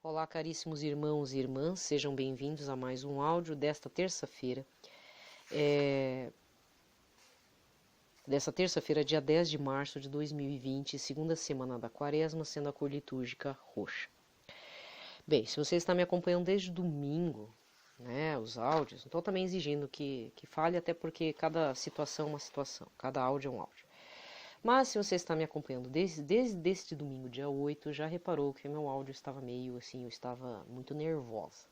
Olá, caríssimos irmãos e irmãs, sejam bem-vindos a mais um áudio desta terça-feira. Desta terça-feira, dia 10 de março de 2020, segunda semana da quaresma, sendo a cor litúrgica roxa. Bem, se você está me acompanhando desde domingo, né, os áudios, não estou também exigindo que fale, até porque cada situação é uma situação, cada áudio é um áudio. Mas se você está me acompanhando desde este domingo, dia 8, já reparou que meu áudio estava meio assim, eu estava muito nervosa.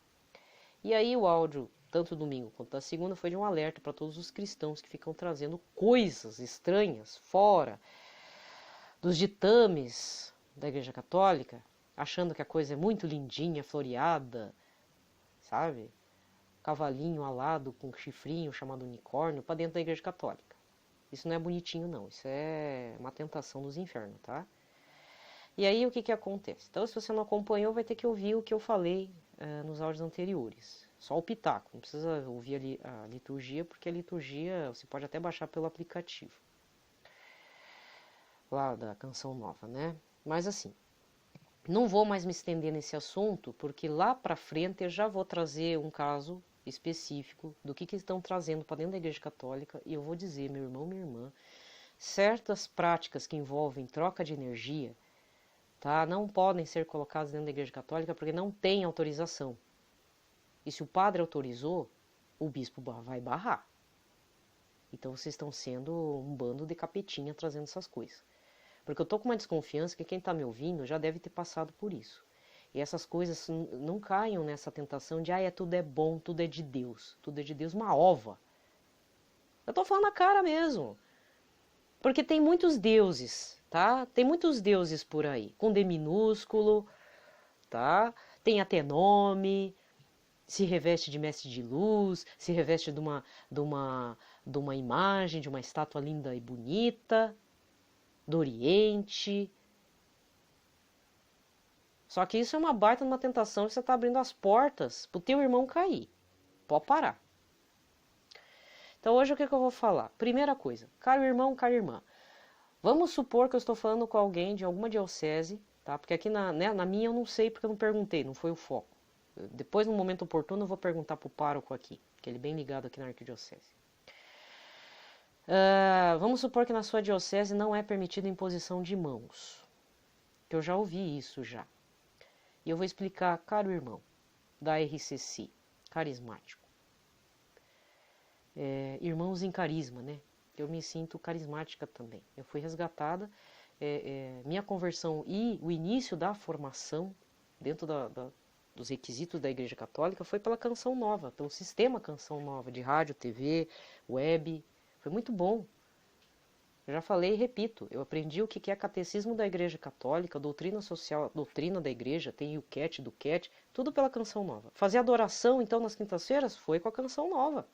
E aí o áudio, tanto domingo quanto da segunda, foi de um alerta para todos os cristãos que ficam trazendo coisas estranhas fora dos ditames da Igreja Católica, achando que a coisa é muito lindinha, floreada, sabe? Cavalinho alado com chifrinho chamado unicórnio para dentro da Igreja Católica. Isso não é bonitinho, não. Isso é uma tentação dos infernos, tá? E aí, o que acontece? Então, se você não acompanhou, vai ter que ouvir o que eu falei nos áudios anteriores. Só o pitaco. Não precisa ouvir a liturgia, porque a liturgia você pode até baixar pelo aplicativo. Lá da Canção Nova, né? Mas assim, não vou mais me estender nesse assunto, porque lá pra frente eu já vou trazer um caso específico do que estão trazendo para dentro da Igreja Católica, e eu vou dizer, meu irmão, minha irmã, certas práticas que envolvem troca de energia, tá, não podem ser colocadas dentro da Igreja Católica porque não tem autorização. E se o padre autorizou, o bispo vai barrar. Então vocês estão sendo um bando de capetinha trazendo essas coisas. Porque eu tô com uma desconfiança que quem está me ouvindo já deve ter passado por isso. E essas coisas não caiam nessa tentação de tudo é bom, tudo é de Deus. Tudo é de Deus, uma ova. Eu tô falando a cara mesmo. Porque tem muitos deuses, tá? Tem muitos deuses por aí, com D minúsculo, tá? Tem até nome, se reveste de mestre de luz, se reveste de uma imagem, de uma estátua linda e bonita, do Oriente. Só que isso é uma baita numa tentação que você está abrindo as portas para o teu irmão cair. Pode parar. Então hoje o que eu vou falar? Primeira coisa, caro irmão, cara irmã, vamos supor que eu estou falando com alguém de alguma diocese, tá? Porque aqui na minha eu não sei porque eu não perguntei, não foi o foco. Depois, no momento oportuno, eu vou perguntar para o pároco aqui, que ele é bem ligado aqui na arquidiocese. Vamos supor que na sua diocese não é permitida a imposição de mãos. Que eu já ouvi isso já. E eu vou explicar, caro irmão, da RCC, carismático. Irmãos em carisma, né? Eu me sinto carismática também. Eu fui resgatada, minha conversão e o início da formação dentro dos requisitos da Igreja Católica foi pela Canção Nova, pelo sistema Canção Nova, de rádio, TV, web. Foi muito bom. Eu já falei e repito, eu aprendi o que é catecismo da Igreja Católica, doutrina social, doutrina da Igreja, tem o CAT, do CAT, tudo pela Canção Nova. Fazer adoração, então, nas quintas-feiras, foi com a Canção Nova.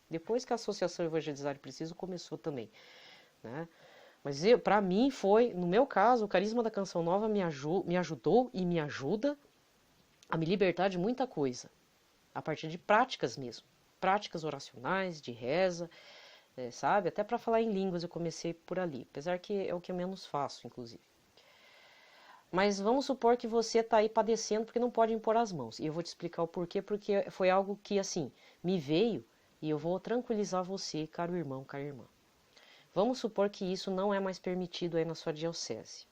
Depois que a Associação Evangelizar e Preciso começou também, né? Mas para mim foi, no meu caso, o carisma da Canção Nova me ajudou e me ajuda a me libertar de muita coisa, a partir de práticas mesmo, práticas oracionais, de reza, sabe? Até para falar em línguas eu comecei por ali, apesar que é o que eu menos faço, inclusive. Mas vamos supor que você está aí padecendo porque não pode impor as mãos. E eu vou te explicar o porquê, porque foi algo que, assim, me veio e eu vou tranquilizar você, caro irmão, cara irmã. Vamos supor que isso não é mais permitido aí na sua diocese.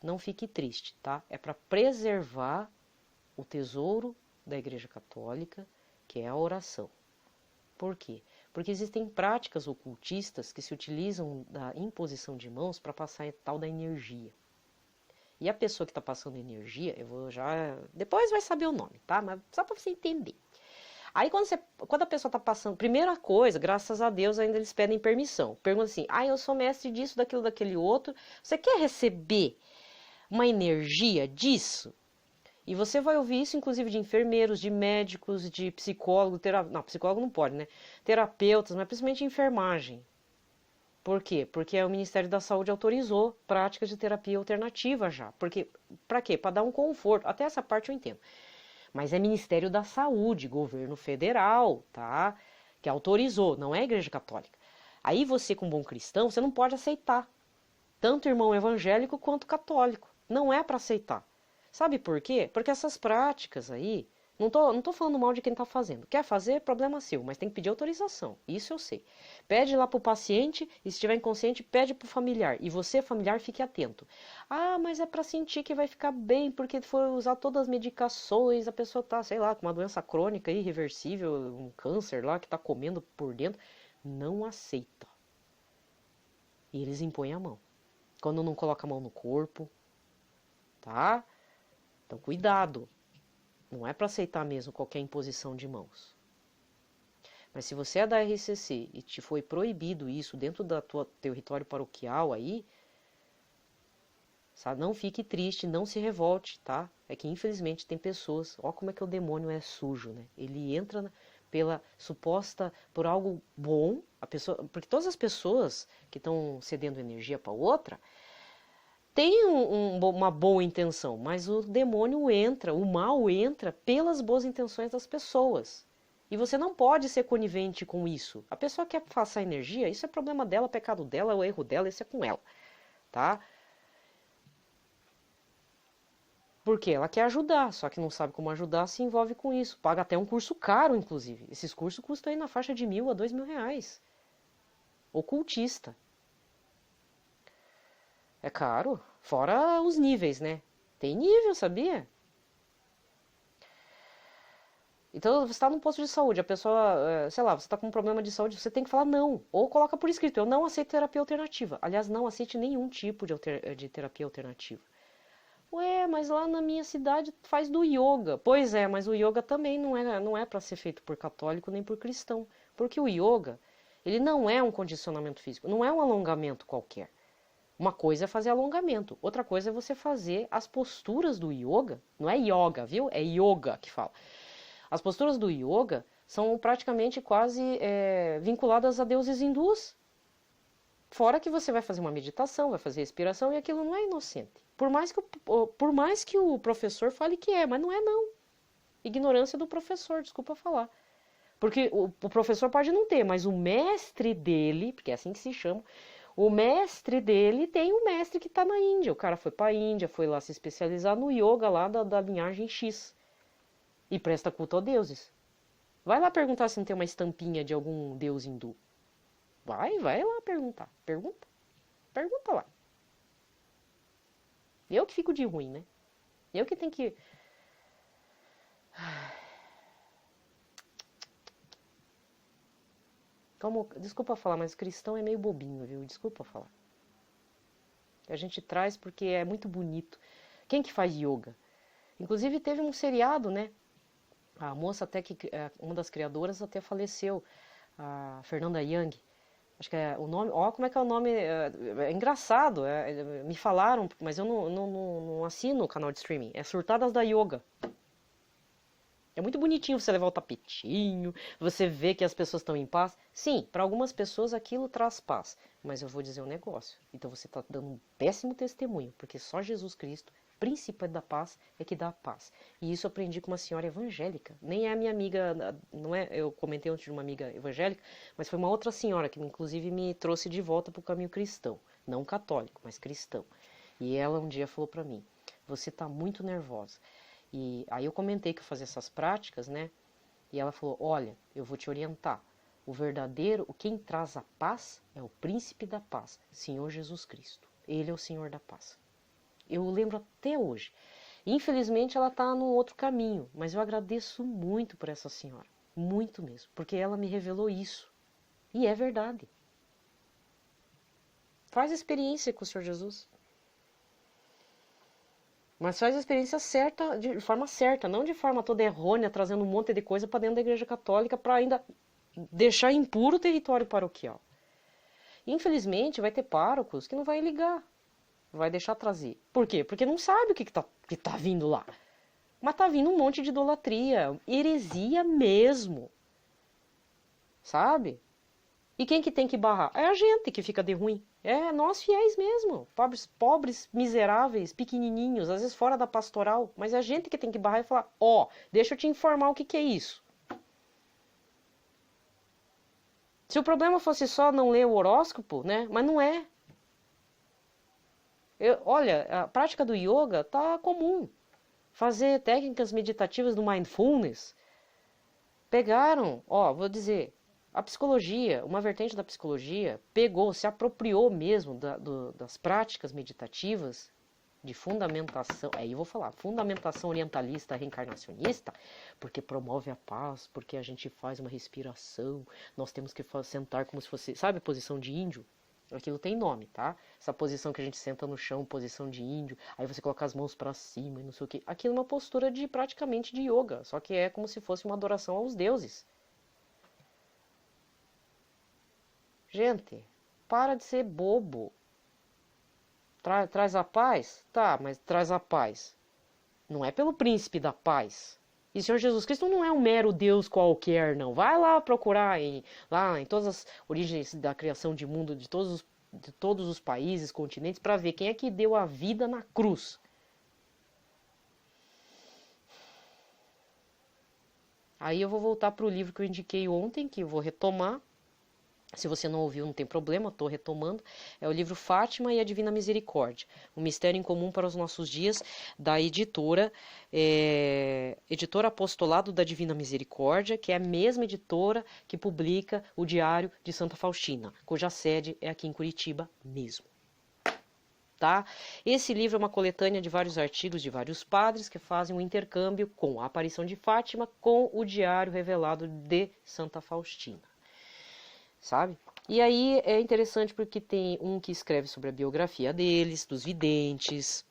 Não fique triste, tá? É para preservar o tesouro da Igreja Católica, que é a oração. Por quê? Porque existem práticas ocultistas que se utilizam da imposição de mãos para passar a tal da energia. E a pessoa que está passando energia, eu vou já... Depois vai saber o nome, tá? Mas só para você entender. Aí quando a pessoa está passando... Primeira coisa, graças a Deus, ainda eles pedem permissão. Perguntam assim, eu sou mestre disso, daquilo, daquele outro. Você quer receber uma energia disso? E você vai ouvir isso, inclusive, de enfermeiros, de médicos, de psicólogos, não, psicólogo não pode, né? Terapeutas, mas principalmente enfermagem. Por quê? Porque o Ministério da Saúde autorizou práticas de terapia alternativa já. Porque, para quê? Para dar um conforto. Até essa parte eu entendo. Mas é Ministério da Saúde, governo federal, tá? Que autorizou, não é a Igreja Católica. Aí você, como bom cristão, você não pode aceitar. Tanto irmão evangélico quanto católico. Não é para aceitar. Sabe por quê? Porque essas práticas aí, não tô falando mal de quem está fazendo. Quer fazer, problema seu, mas tem que pedir autorização. Isso eu sei. Pede lá para o paciente e se estiver inconsciente, pede para o familiar. E você, familiar, fique atento. Ah, mas é para sentir que vai ficar bem, porque foi usar todas as medicações, a pessoa tá, sei lá, com uma doença crônica irreversível, um câncer lá que está comendo por dentro. Não aceita. E eles impõem a mão. Quando não coloca a mão no corpo, tá? Então, cuidado. Não é para aceitar mesmo qualquer imposição de mãos. Mas se você é da RCC e te foi proibido isso dentro do teu território paroquial aí, sabe? Não fique triste, não se revolte, tá? É que infelizmente tem pessoas, ó como é que o demônio é sujo, né? Ele entra pela suposta, por algo bom, a pessoa, porque todas as pessoas que estão cedendo energia para outra, tem uma boa intenção, mas o demônio entra, o mal entra pelas boas intenções das pessoas. E você não pode ser conivente com isso. A pessoa quer passar energia, isso é problema dela, pecado dela, o erro dela, isso é com ela, tá? Porque ela quer ajudar, só que não sabe como ajudar, se envolve com isso. Paga até um curso caro, inclusive. Esses cursos custam aí na faixa de R$1.000 a R$2.000. Ocultista. É caro, fora os níveis, né? Tem nível, sabia? Então, você está num posto de saúde, a pessoa, sei lá, você está com um problema de saúde, você tem que falar não. Ou coloca por escrito, eu não aceito terapia alternativa. Aliás, não aceite nenhum tipo de terapia alternativa. Ué, mas lá na minha cidade faz do yoga. Pois é, mas o yoga também não é para ser feito por católico nem por cristão. Porque o yoga, ele não é um condicionamento físico, não é um alongamento qualquer. Uma coisa é fazer alongamento, outra coisa é você fazer as posturas do yoga. Não é yoga, viu? É yoga que fala. As posturas do yoga são praticamente quase vinculadas a deuses hindus. Fora que você vai fazer uma meditação, vai fazer respiração e aquilo não é inocente. Por mais que o professor fale que é, mas não é não. Ignorância do professor, desculpa falar. Porque o professor pode não ter, mas o mestre dele, porque é assim que se chama, o mestre dele tem um mestre que está na Índia. O cara foi para a Índia, foi lá se especializar no yoga lá da linhagem X. E presta culto a deuses. Vai lá perguntar se não tem uma estampinha de algum deus hindu. Vai lá perguntar. Pergunta lá. Eu que fico de ruim, né? Eu que tenho que... Desculpa falar, mas cristão é meio bobinho, viu? Desculpa falar. A gente traz porque é muito bonito. Quem que faz yoga? Inclusive teve um seriado, né? A moça até que... Uma das criadoras até faleceu. A Fernanda Young. Acho que é o nome... Ó, como é que é o nome... É engraçado. Me falaram, mas eu não assino o canal de streaming. É Surtadas da Yoga. É muito bonitinho você levar o tapetinho, você vê que as pessoas estão em paz. Sim, para algumas pessoas aquilo traz paz, mas eu vou dizer um negócio. Então você está dando um péssimo testemunho, porque só Jesus Cristo, príncipe da paz, é que dá a paz. E isso eu aprendi com uma senhora evangélica. Nem é a minha amiga, não é? Eu comentei antes de uma amiga evangélica, mas foi uma outra senhora que inclusive me trouxe de volta para o caminho cristão. Não católico, mas cristão. E ela um dia falou para mim, você está muito nervosa. E aí eu comentei que eu fazia essas práticas, né? E ela falou, olha, eu vou te orientar. O verdadeiro, quem traz a paz é o príncipe da paz, Senhor Jesus Cristo. Ele é o Senhor da paz. Eu lembro até hoje. Infelizmente ela está num outro caminho, mas eu agradeço muito por essa senhora. Muito mesmo, porque ela me revelou isso. E é verdade. Faz experiência com o Senhor Jesus. Mas faz a experiência certa, de forma certa, não de forma toda errônea, trazendo um monte de coisa para dentro da Igreja Católica para ainda deixar impuro o território paroquial. Infelizmente, vai ter párocos que não vai ligar, vai deixar trazer. Por quê? Porque não sabe o que tá vindo lá. Mas tá vindo um monte de idolatria, heresia mesmo. Sabe? E quem que tem que barrar? É a gente que fica de ruim. É nós fiéis mesmo. Pobres, miseráveis, pequenininhos, às vezes fora da pastoral. Mas é a gente que tem que barrar e falar, ó, deixa eu te informar o que é isso. Se o problema fosse só não ler o horóscopo, né? Mas não é. Olha, a prática do yoga tá comum. fazer técnicas meditativas do mindfulness. Pegaram, vou dizer, a psicologia, uma vertente da psicologia, pegou, se apropriou mesmo das práticas meditativas de fundamentação, aí eu vou falar, fundamentação orientalista reencarnacionista, porque promove a paz, porque a gente faz uma respiração, nós temos que sentar como se fosse, sabe a posição de índio? Aquilo tem nome, tá? Essa posição que a gente senta no chão, posição de índio, aí você coloca as mãos para cima e não sei o que. Aquilo é uma postura praticamente de yoga, só que é como se fosse uma adoração aos deuses. Gente, para de ser bobo. Traz a paz? Tá, mas traz a paz. Não é pelo príncipe da paz. E o Senhor Jesus Cristo não é um mero Deus qualquer, não. Vai lá procurar lá em todas as origens da criação de mundo, de todos os países, continentes, para ver quem é que deu a vida na cruz. Aí eu vou voltar para o livro que eu indiquei ontem, que eu vou retomar. Se você não ouviu, não tem problema, estou retomando. É o livro Fátima e a Divina Misericórdia, um mistério em comum para os nossos dias, da editora Apostolado da Divina Misericórdia, que é a mesma editora que publica o Diário de Santa Faustina, cuja sede é aqui em Curitiba mesmo. Tá? Esse livro é uma coletânea de vários artigos de vários padres que fazem um intercâmbio com a aparição de Fátima com o Diário Revelado de Santa Faustina. Sabe? E aí é interessante porque tem um que escreve sobre a biografia deles, dos videntes,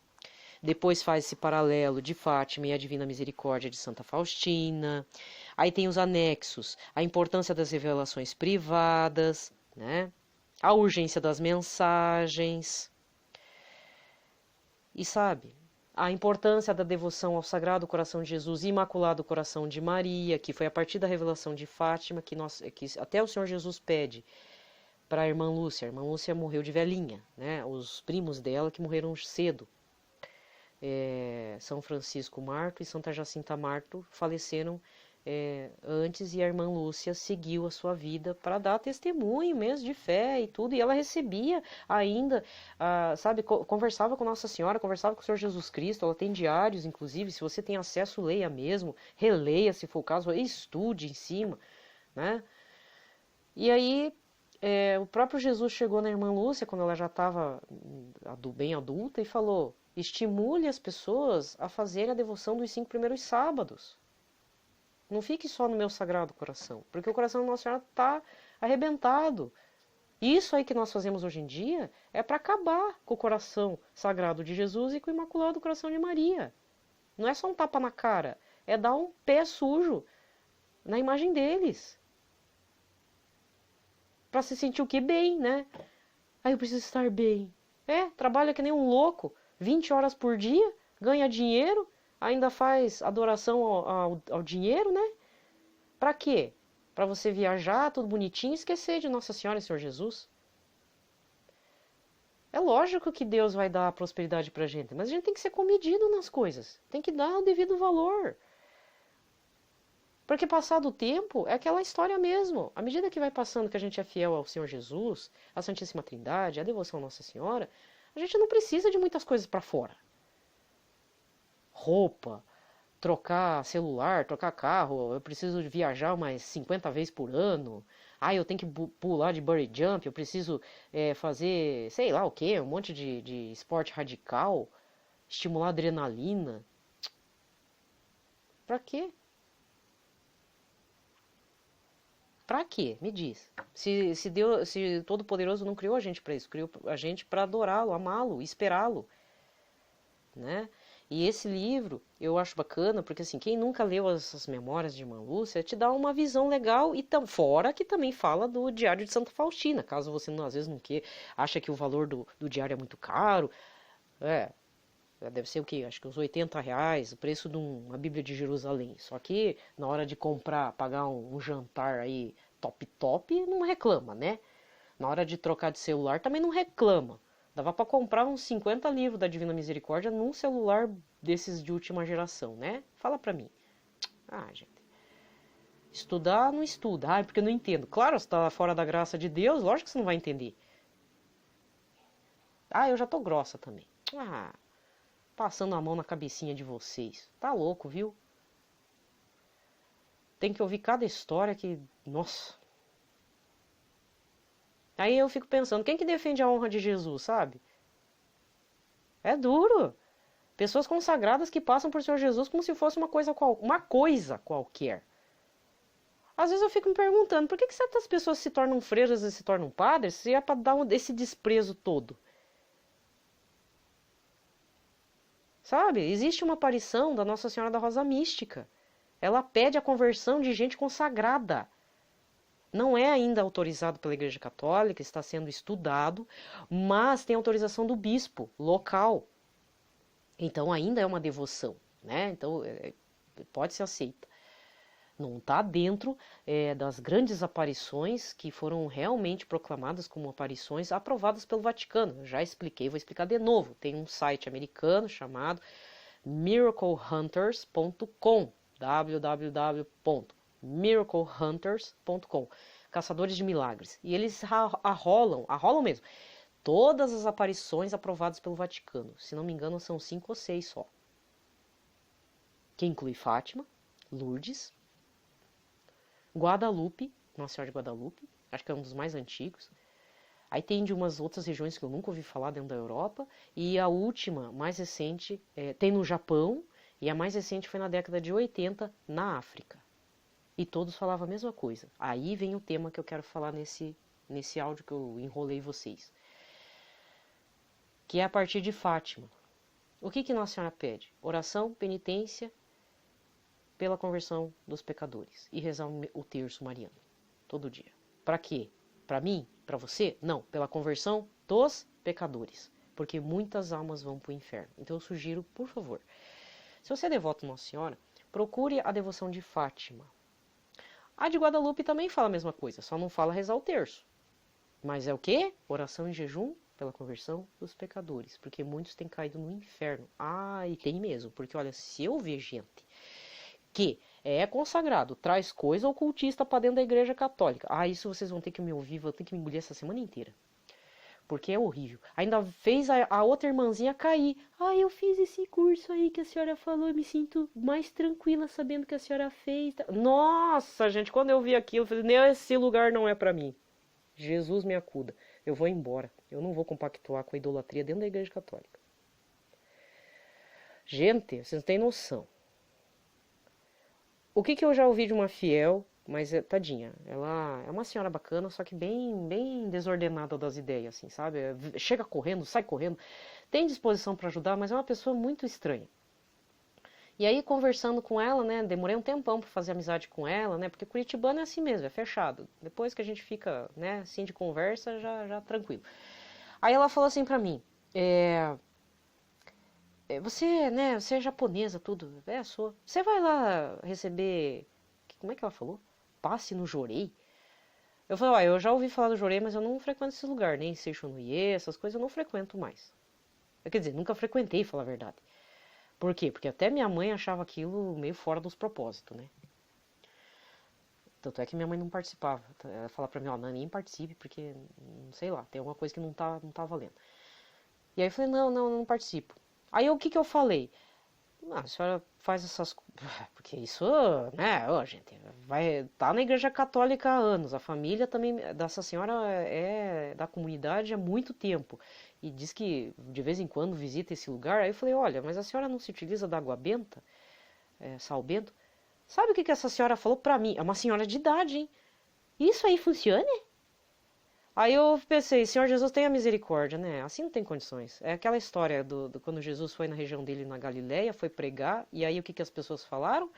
depois faz esse paralelo de Fátima e a Divina Misericórdia de Santa Faustina, aí tem os anexos, a importância das revelações privadas, né? A urgência das mensagens, e sabe, a importância da devoção ao Sagrado Coração de Jesus e Imaculado Coração de Maria, que foi a partir da revelação de Fátima que até o Senhor Jesus pede para a irmã Lúcia. A irmã Lúcia morreu de velhinha, né? Os primos dela que morreram cedo. São Francisco Marto e Santa Jacinta Marto faleceram antes, e a irmã Lúcia seguiu a sua vida para dar testemunho mesmo de fé e tudo, e ela recebia ainda, sabe, conversava com Nossa Senhora, conversava com o Senhor Jesus Cristo, ela tem diários, inclusive, se você tem acesso, leia mesmo, releia se for o caso, estude em cima, né? E aí, o próprio Jesus chegou na irmã Lúcia, quando ela já estava bem adulta, e falou: estimule as pessoas a fazerem a devoção dos 5 primeiros sábados. Não fique só no meu Sagrado Coração, porque o coração da Nossa Senhora está arrebentado. Isso aí que nós fazemos hoje em dia é para acabar com o coração sagrado de Jesus e com o Imaculado Coração de Maria. Não é só um tapa na cara, é dar um pé sujo na imagem deles. Para se sentir o que? Bem, né? Eu preciso estar bem. Trabalha que nem um louco, 20 horas por dia, ganha dinheiro, ainda faz adoração ao dinheiro, né? Para quê? Para você viajar, tudo bonitinho, e esquecer de Nossa Senhora e Senhor Jesus. É lógico que Deus vai dar a prosperidade pra gente, mas a gente tem que ser comedido nas coisas. Tem que dar o devido valor. Porque passado o tempo, é aquela história mesmo. À medida que vai passando que a gente é fiel ao Senhor Jesus, à Santíssima Trindade, à devoção à Nossa Senhora, a gente não precisa de muitas coisas para fora. Roupa, trocar celular, trocar carro, eu preciso viajar umas 50 vezes por ano, eu tenho que pular de bungee jump, eu preciso fazer, sei lá o que, um monte de esporte radical, estimular adrenalina. Pra quê? Pra quê? Me diz. Se Deus, se Todo-Poderoso não criou a gente para isso, criou a gente para adorá-lo, amá-lo, esperá-lo, né? E esse livro eu acho bacana, porque assim, quem nunca leu as memórias de Irmã Lúcia, te dá uma visão legal, e fora que também fala do Diário de Santa Faustina, caso você às vezes não acha que o valor do diário é muito caro. Deve ser o quê? Acho que uns R$80, o preço de uma Bíblia de Jerusalém. Só que na hora de comprar, pagar um jantar aí top, não reclama, né? Na hora de trocar de celular também não reclama. Dava para comprar uns 50 livros da Divina Misericórdia num celular desses de última geração, né? Fala pra mim. Gente. Estudar, não estuda. Porque eu não entendo. Claro, você tá fora da graça de Deus, lógico que você não vai entender. Eu já tô grossa também. passando a mão na cabecinha de vocês. Tá louco, viu? Tem que ouvir cada história que... Nossa. Aí eu fico pensando, quem que defende a honra de Jesus, sabe? É duro. Pessoas consagradas que passam por Senhor Jesus como se fosse uma coisa qualquer. Às vezes eu fico me perguntando, por que certas pessoas se tornam freiras e se tornam padres se é para dar esse desprezo todo? Sabe? Existe uma aparição da Nossa Senhora da Rosa Mística. Ela pede a conversão de gente consagrada. Não é ainda autorizado pela Igreja Católica, está sendo estudado, mas tem autorização do bispo local. Então ainda é uma devoção, né? Então pode ser aceita. Não está dentro das grandes aparições que foram realmente proclamadas como aparições aprovadas pelo Vaticano. Eu já expliquei, vou explicar de novo. Tem um site americano chamado miraclehunters.com, www.miraclehunters.com, caçadores de milagres. E eles arrolam mesmo, todas as aparições aprovadas pelo Vaticano. Se não me engano, são 5 ou 6 só. Que inclui Fátima, Lourdes, Guadalupe, Nossa Senhora de Guadalupe, acho que é um dos mais antigos. Aí tem de umas outras regiões que eu nunca ouvi falar dentro da Europa. E a última, mais recente, tem no Japão. E a mais recente foi na década de 80, na África. E todos falavam a mesma coisa. Aí vem o tema que eu quero falar nesse áudio que eu enrolei vocês. Que é a partir de Fátima. O que Nossa Senhora pede? Oração, penitência, pela conversão dos pecadores. E rezar o terço mariano. Todo dia. Para quê? Para mim? Para você? Não. Pela conversão dos pecadores. Porque muitas almas vão para o inferno. Então eu sugiro, por favor, se você é devoto a Nossa Senhora, procure a devoção de Fátima. A de Guadalupe também fala a mesma coisa, só não fala rezar o terço. Mas é o quê? Oração e jejum pela conversão dos pecadores. Porque muitos têm caído no inferno. Ah, e tem mesmo. Porque olha, se eu ver gente que é consagrado, traz coisa ocultista para dentro da Igreja Católica. Ah, isso vocês vão ter que me ouvir, vou ter que me engolir essa semana inteira. Porque é horrível. Ainda fez a outra irmãzinha cair. Ah, eu fiz esse curso aí que a senhora falou, eu me sinto mais tranquila sabendo que a senhora fez. Nossa, gente, quando eu vi aquilo, eu falei, esse lugar não é para mim. Jesus me acuda. Eu vou embora. Eu não vou compactuar com a idolatria dentro da Igreja Católica. Gente, vocês não têm noção. O que eu já ouvi de uma fiel, mas tadinha, ela é uma senhora bacana, só que bem desordenada das ideias, assim, sabe? Chega correndo, sai correndo, tem disposição para ajudar, mas é uma pessoa muito estranha. E aí, conversando com ela, né, demorei um tempão para fazer amizade com ela, né, porque curitibano é assim mesmo, é fechado. Depois que a gente fica, né, assim de conversa, já tranquilo. Aí ela falou assim para mim, você, né, você é japonesa, tudo. Sou. Você vai lá receber... Como é que ela falou? Passe no Jorei? Eu falei, eu já ouvi falar do Jorei, mas eu não frequento esse lugar, nem Seishonuye, essas coisas eu não frequento mais. Quer dizer, nunca frequentei, falar a verdade. Por quê? Porque até minha mãe achava aquilo meio fora dos propósitos, né? Tanto é que minha mãe não participava. Ela falava pra mim, nem participe, porque, não sei lá, tem alguma coisa que não tá valendo. E aí eu falei, não participo. Aí o que eu falei? A senhora faz essas coisas. Porque isso, né, gente, tá na Igreja Católica há anos. A família também dessa senhora é da comunidade há muito tempo. E diz que de vez em quando visita esse lugar. Aí eu falei, olha, mas a senhora não se utiliza da água benta? Sal bento? Sabe o que essa senhora falou pra mim? É uma senhora de idade, hein? Isso aí funciona? Aí eu pensei, Senhor Jesus, tenha misericórdia, né? Assim não tem condições. É aquela história do quando Jesus foi na região dele na Galileia, foi pregar, e aí o que as pessoas falaram?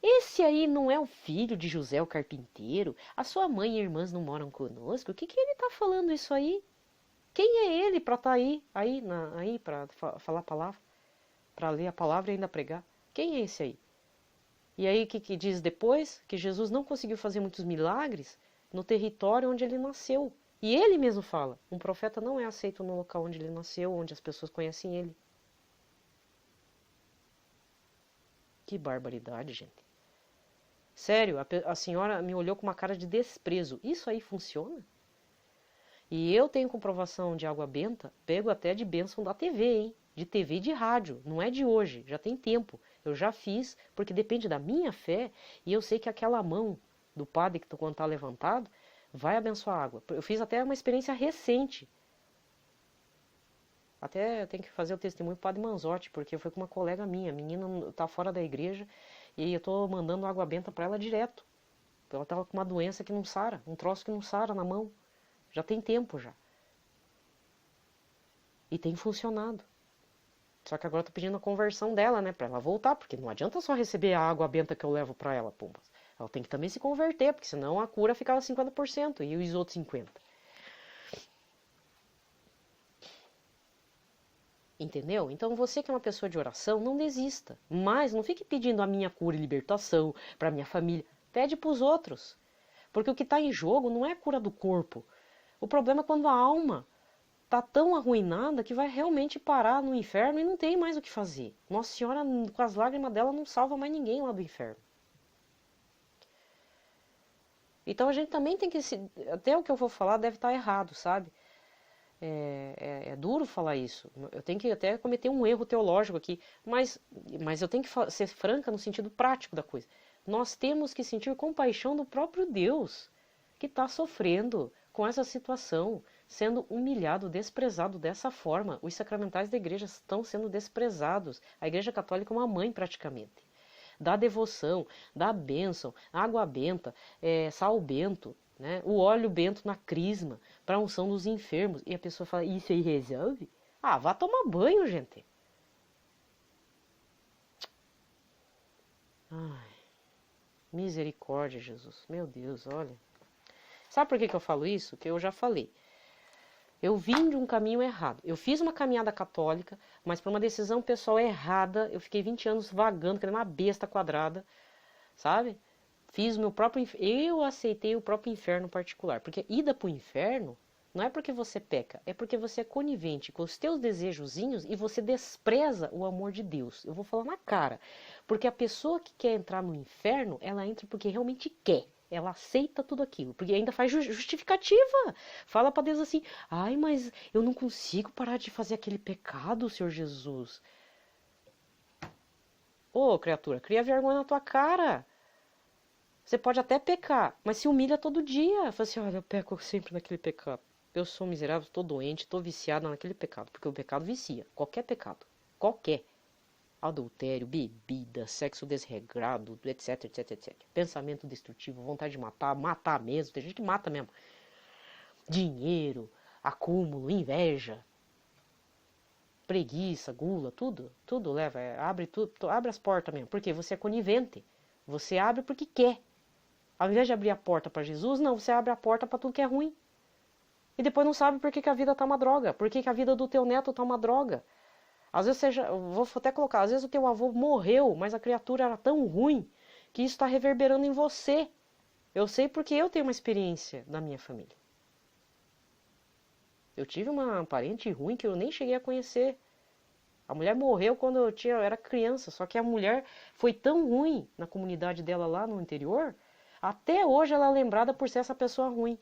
Esse aí não é o filho de José o carpinteiro? A sua mãe e irmãs não moram conosco? O que ele tá falando isso aí? Quem é ele para estar aí para falar a palavra? Para ler a palavra e ainda pregar? Quem é esse aí? E aí o que diz depois? Que Jesus não conseguiu fazer muitos milagres no território onde ele nasceu. E ele mesmo fala, um profeta não é aceito no local onde ele nasceu, onde as pessoas conhecem ele. Que barbaridade, gente. Sério, a senhora me olhou com uma cara de desprezo. Isso aí funciona? E eu tenho comprovação de água benta, pego até de bênção da TV, hein? de TV e de rádio, não é de hoje, já tem tempo. Eu já fiz, porque depende da minha fé, e eu sei que aquela mão do padre que quando está levantado vai abençoar a água. Eu fiz até uma experiência recente. Até eu tenho que fazer o testemunho pro Padre Manzotti, porque foi com uma colega minha. A menina tá fora da igreja e eu tô mandando água benta para ela direto. Ela tava com uma doença que não sara, um troço que não sara na mão. Já tem tempo já. E tem funcionado. Só que agora eu tô pedindo a conversão dela, né, para ela voltar, porque não adianta só receber a água benta que eu levo para ela, pumbas. Ela tem que também se converter, porque senão a cura ficava 50% e os outros 50%. Entendeu? Então você que é uma pessoa de oração, não desista. Mas não fique pedindo a minha cura e libertação para minha família. Pede para os outros. Porque o que está em jogo não é a cura do corpo. O problema é quando a alma está tão arruinada que vai realmente parar no inferno e não tem mais o que fazer. Nossa Senhora, com as lágrimas dela, não salva mais ninguém lá do inferno. Então a gente também tem que... Até o que eu vou falar deve estar errado, sabe? É duro falar isso. Eu tenho que até cometer um erro teológico aqui, mas eu tenho que ser franca no sentido prático da coisa. Nós temos que sentir compaixão do próprio Deus, que está sofrendo com essa situação, sendo humilhado, desprezado dessa forma. Os sacramentais da igreja estão sendo desprezados. A igreja católica é uma mãe praticamente. Dá devoção, dá bênção, água benta, sal bento, né? O óleo bento na crisma, para a unção dos enfermos. E a pessoa fala, isso aí resolve? Ah, vá tomar banho, gente. Ai, misericórdia, Jesus. Meu Deus, olha. Sabe por que eu falo isso? Que eu já falei. Eu vim de um caminho errado. Eu fiz uma caminhada católica, mas por uma decisão pessoal errada, eu fiquei 20 anos vagando, que nem uma besta quadrada, sabe? Fiz o meu próprio... Eu aceitei o próprio inferno particular. Porque ida para o inferno não é porque você peca, é porque você é conivente com os teus desejozinhos e você despreza o amor de Deus. Eu vou falar na cara. Porque a pessoa que quer entrar no inferno, ela entra porque realmente quer. Ela aceita tudo aquilo, porque ainda faz justificativa. Fala para Deus assim, ai, mas eu não consigo parar de fazer aquele pecado, Senhor Jesus. Ô, criatura, cria vergonha na tua cara. Você pode até pecar, mas se humilha todo dia. Fala assim, olha, eu peco sempre naquele pecado. Eu sou miserável, estou doente, estou viciada naquele pecado. Porque o pecado vicia, qualquer pecado. Qualquer. Adultério, bebida, sexo desregrado, etc, etc, etc. Pensamento destrutivo, vontade de matar, matar mesmo. Tem gente que mata mesmo. Dinheiro, acúmulo, inveja, preguiça, gula, tudo leva. Abre as portas mesmo. Porque você é conivente. Você abre porque quer. Ao invés de abrir a porta para Jesus, não, você abre a porta para tudo que é ruim. E depois não sabe por que a vida tá uma droga. Por que a vida do teu neto tá uma droga. Às vezes eu vou até colocar, às vezes o teu avô morreu, mas a criatura era tão ruim que isso está reverberando em você. Eu sei porque eu tenho uma experiência da minha família. Eu tive uma parente ruim que eu nem cheguei a conhecer. A mulher morreu quando eu era criança, só que a mulher foi tão ruim na comunidade dela lá no interior, até hoje ela é lembrada por ser essa pessoa ruim.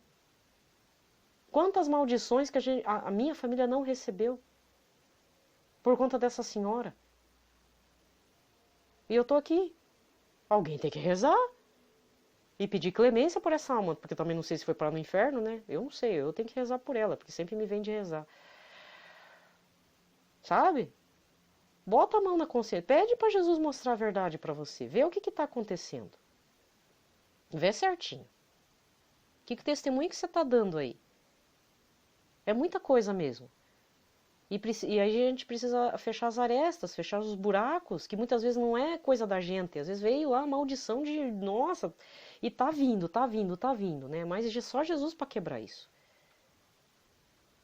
Quantas maldições que a minha família não recebeu por conta dessa senhora. E eu tô aqui. Alguém tem que rezar. E pedir clemência por essa alma, porque também não sei se foi para no inferno, né? Eu não sei, eu tenho que rezar por ela, porque sempre me vem de rezar. Sabe? Bota a mão na consciência, pede para Jesus mostrar a verdade para você, vê o que está acontecendo. Vê certinho. Que testemunho que você está dando aí? É muita coisa mesmo. E aí a gente precisa fechar as arestas, fechar os buracos, que muitas vezes não é coisa da gente. Às vezes veio lá a maldição de, nossa, e tá vindo, né? Mas só Jesus para quebrar isso.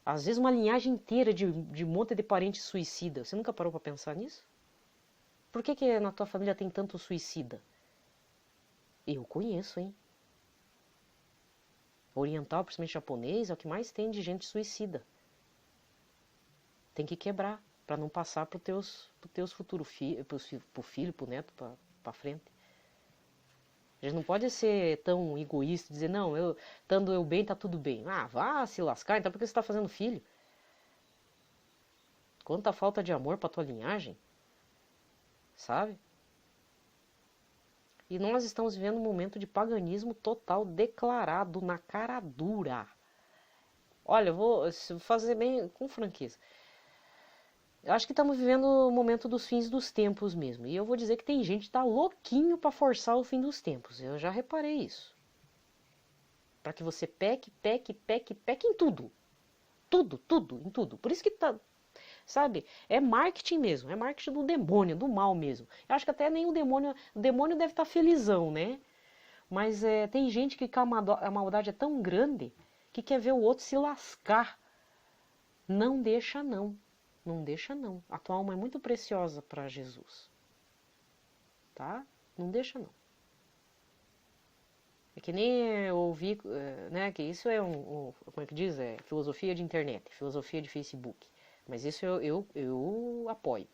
Às vezes uma linhagem inteira de monte de parentes suicida. Você nunca parou para pensar nisso? Por que na tua família tem tanto suicida? Eu conheço, hein? Oriental, principalmente japonês, é o que mais tem de gente suicida. Tem que quebrar, para não passar para os teus futuros filhos, pro filho, pro neto, para frente. A gente não pode ser tão egoísta e dizer, não, estando eu bem, tá tudo bem. Ah, vá se lascar, então por que você está fazendo filho? Quanta falta de amor para tua linhagem, sabe? E nós estamos vivendo um momento de paganismo total declarado na cara dura. Olha, eu vou fazer bem com franqueza. Eu acho que estamos vivendo o momento dos fins dos tempos mesmo. E eu vou dizer que tem gente que tá louquinho para forçar o fim dos tempos. Eu já reparei isso. Para que você peque em tudo. Tudo, em tudo. Por isso que tá, sabe? É marketing mesmo, é marketing do demônio, do mal mesmo. Eu acho que até nem o demônio deve estar felizão, né? Mas tem gente que a maldade é tão grande que quer ver o outro se lascar. Não deixa não, não deixa não. A tua alma é muito preciosa para Jesus, tá? Não deixa não. É que nem eu ouvi, né, que isso é como é que diz? É filosofia de internet, filosofia de Facebook. Mas isso eu apoio.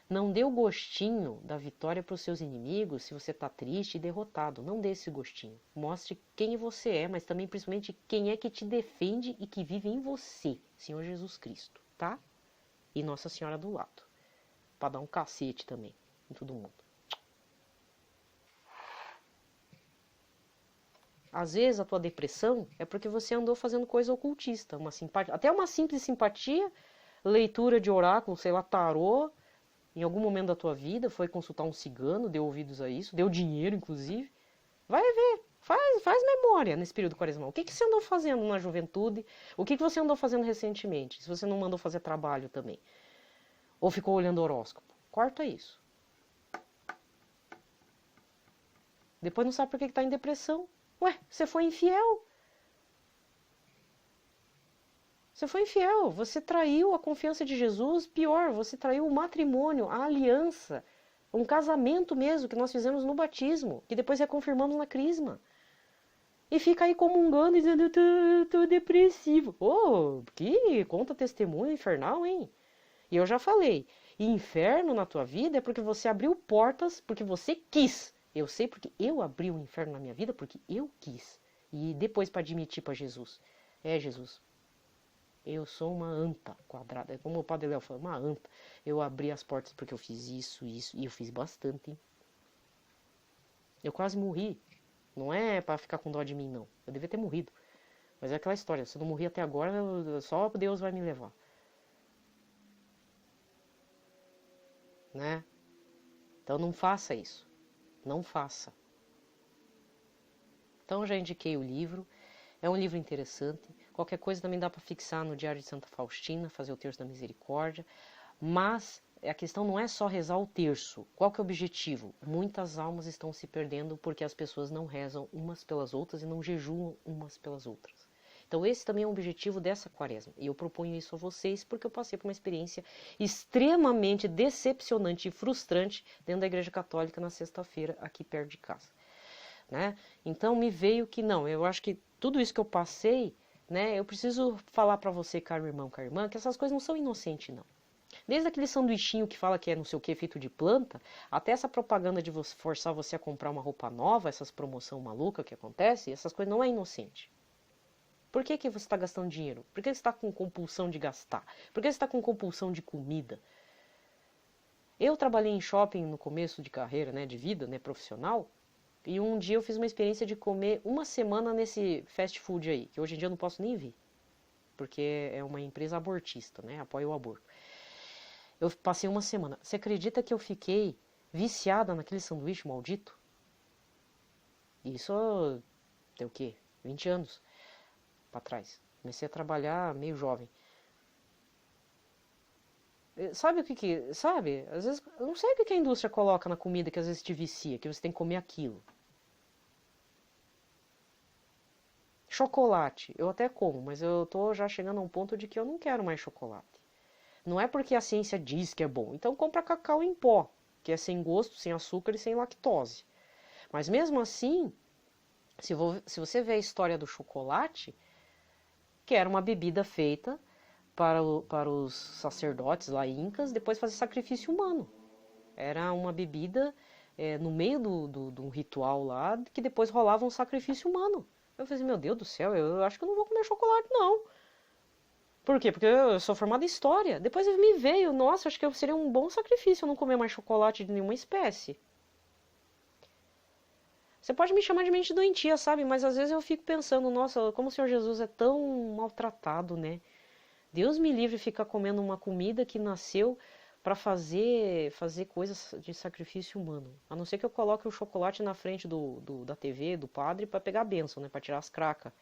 Não dê o gostinho da vitória para os seus inimigos se você está triste e derrotado. Não dê esse gostinho. Mostre quem você é, mas também principalmente quem é que te defende e que vive em você, Senhor Jesus Cristo, tá? E Nossa Senhora do lado. Para dar um cacete também em todo mundo. Às vezes a tua depressão é porque você andou fazendo coisa ocultista, uma simpatia, até uma simples simpatia, leitura de oráculo, sei lá, tarô, em algum momento da tua vida, foi consultar um cigano, deu ouvidos a isso, deu dinheiro, inclusive. Vai ver, faz memória nesse período quaresmal. O que você andou fazendo na juventude? O que você andou fazendo recentemente? Se você não mandou fazer trabalho também. Ou ficou olhando horóscopo. Corta isso. Depois não sabe por que está em depressão. Ué, você foi infiel. Você foi infiel, você traiu a confiança de Jesus, pior, você traiu o matrimônio, a aliança, um casamento mesmo que nós fizemos no batismo, que depois reconfirmamos na crisma. E fica aí comungando e dizendo, eu tô depressivo. Oh, que conta testemunho infernal, hein? E eu já falei, inferno na tua vida é porque você abriu portas, porque você quis. Eu sei porque eu abri o inferno na minha vida, porque eu quis. E depois para admitir para Jesus. Jesus, eu sou uma anta quadrada. É como o Padre Léo falou, uma anta. Eu abri as portas porque eu fiz isso. E eu fiz bastante, hein? Eu quase morri. Não é para ficar com dó de mim, não. Eu devia ter morrido. Mas é aquela história. Se eu não morri até agora, só Deus vai me levar. Né? Então não faça isso. Não faça. Então já indiquei o livro. É um livro interessante. Qualquer coisa também dá para fixar no Diário de Santa Faustina, fazer o Terço da Misericórdia. Mas a questão não é só rezar o terço. Qual que é o objetivo? Muitas almas estão se perdendo porque as pessoas não rezam umas pelas outras e não jejuam umas pelas outras. Então esse também é o objetivo dessa quaresma. E eu proponho isso a vocês porque eu passei por uma experiência extremamente decepcionante e frustrante dentro da Igreja Católica na sexta-feira, aqui perto de casa. Né? Então me veio que não, eu acho que tudo isso que eu passei, né, eu preciso falar para você, caro irmão, cara irmã, que essas coisas não são inocentes, não. Desde aquele sanduichinho que fala que é não sei o que, feito de planta, até essa propaganda de forçar você a comprar uma roupa nova, essas promoção maluca que acontece, essas coisas não é inocente. Por que você está gastando dinheiro? Por que você está com compulsão de gastar? Por que você está com compulsão de comida? Eu trabalhei em shopping no começo de carreira, né, de vida, né, profissional, e um dia eu fiz uma experiência de comer uma semana nesse fast food aí, que hoje em dia eu não posso nem vir, porque é uma empresa abortista, né, apoia o aborto. Eu passei uma semana. Você acredita que eu fiquei viciada naquele sanduíche maldito? Isso tem o quê? 20 anos para trás. Comecei a trabalhar meio jovem. Sabe o que... Sabe? Às vezes... Eu não sei o que a indústria coloca na comida que às vezes te vicia, que você tem que comer aquilo. Chocolate. Eu até como, mas eu tô já chegando a um ponto de que eu não quero mais chocolate. Não é porque a ciência diz que é bom. Então compra cacau em pó, que é sem gosto, sem açúcar e sem lactose. Mas mesmo assim, se você vê a história do chocolate, que era uma bebida feita para os sacerdotes lá incas, depois fazer sacrifício humano. Era uma bebida no meio de um ritual lá, que depois rolava um sacrifício humano. Eu falei, meu Deus do céu, eu acho que eu não vou comer chocolate, não. Por quê? Porque eu sou formada em história. Depois me veio, nossa, acho que seria um bom sacrifício eu não comer mais chocolate de nenhuma espécie. Você pode me chamar de mente doentia, sabe? Mas às vezes eu fico pensando, nossa, como o Senhor Jesus é tão maltratado, né? Deus me livre ficar comendo uma comida que nasceu para fazer coisas de sacrifício humano. A não ser que eu coloque o chocolate na frente da TV, do padre, para pegar a bênção, né? Para tirar as cracas.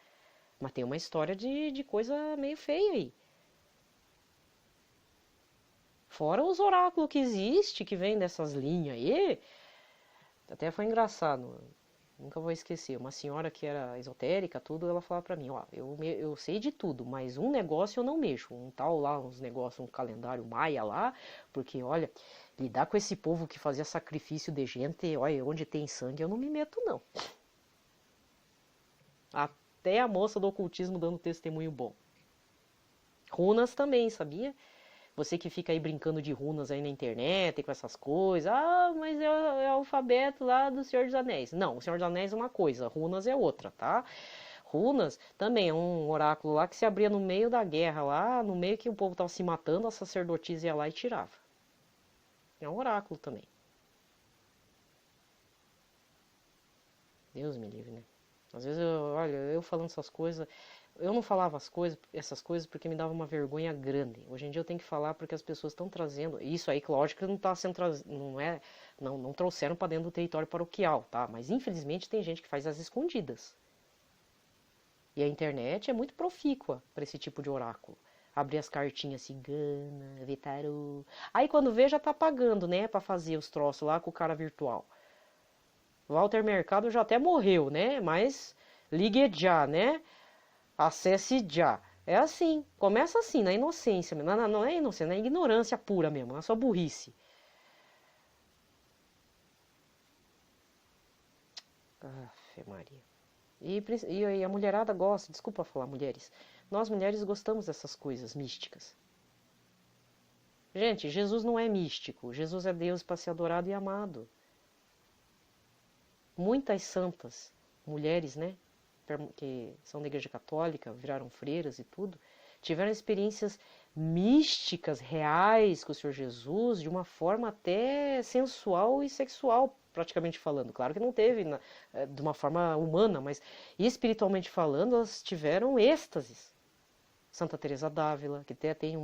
Mas tem uma história de coisa meio feia aí. Fora os oráculos que existe, que vem dessas linhas aí. Até foi engraçado. Nunca vou esquecer. Uma senhora que era esotérica, tudo, ela falava pra mim, ó, eu sei de tudo, mas um negócio eu não mexo. Um tal lá, uns negócios, um calendário maia lá, porque, olha, lidar com esse povo que fazia sacrifício de gente, olha, onde tem sangue eu não me meto, não. Até a moça do ocultismo dando testemunho bom. Runas também, sabia? Você que fica aí brincando de runas aí na internet, com essas coisas. Ah, mas é o alfabeto lá do Senhor dos Anéis. Não, o Senhor dos Anéis é uma coisa, runas é outra, tá? Runas também é um oráculo lá que se abria no meio da guerra lá, no meio que o povo tava se matando, a sacerdotisa ia lá e tirava. É um oráculo também. Deus me livre, né? Às vezes, olha, eu falando essas coisas, eu não falava essas coisas porque me dava uma vergonha grande. Hoje em dia eu tenho que falar porque as pessoas estão trazendo. Isso aí, lógico que não está sendo não trouxeram para dentro do território paroquial, tá? Mas infelizmente tem gente que faz as escondidas. E a internet é muito profícua para esse tipo de oráculo. Abrir as cartinhas cigana, ver tarô. Aí quando vê já tá pagando, né, para fazer os troços lá com o cara virtual. Walter Mercado já até morreu, né? Mas ligue já, né? Acesse já. É assim, começa assim, na inocência, não é inocência, na ignorância pura mesmo, na sua burrice. Afe Maria. E a mulherada gosta, desculpa falar mulheres, nós mulheres gostamos dessas coisas místicas. Gente, Jesus não é místico, Jesus é Deus para ser adorado e amado. Muitas santas, mulheres, né? Que são da Igreja Católica, viraram freiras e tudo, tiveram experiências místicas, reais com o Senhor Jesus, de uma forma até sensual e sexual, praticamente falando. Claro que não teve de uma forma humana, mas espiritualmente falando, elas tiveram êxtases. Santa Teresa d'Ávila, que até tem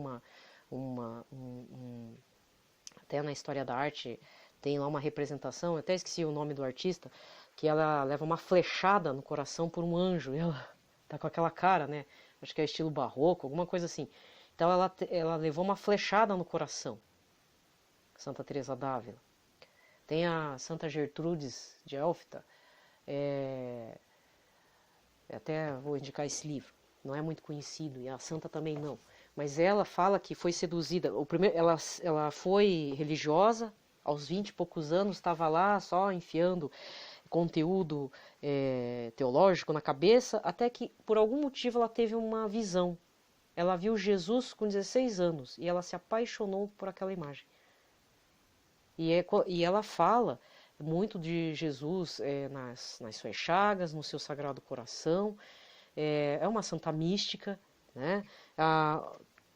até na história da arte, tem lá uma representação, eu até esqueci o nome do artista, que ela leva uma flechada no coração por um anjo, e ela tá com aquela cara, né? Acho que é estilo barroco, alguma coisa assim. Então ela levou uma flechada no coração, Santa Teresa d'Ávila. Tem a Santa Gertrudes de Elfta, até vou indicar esse livro, não é muito conhecido, e a santa também não. Mas ela fala que foi seduzida, ela foi religiosa, aos 20 e poucos anos, estava lá só enfiando conteúdo teológico na cabeça, até que por algum motivo ela teve uma visão. Ela viu Jesus com 16 anos e ela se apaixonou por aquela imagem. E ela fala muito de Jesus nas suas chagas, no seu sagrado coração. É uma santa mística, né?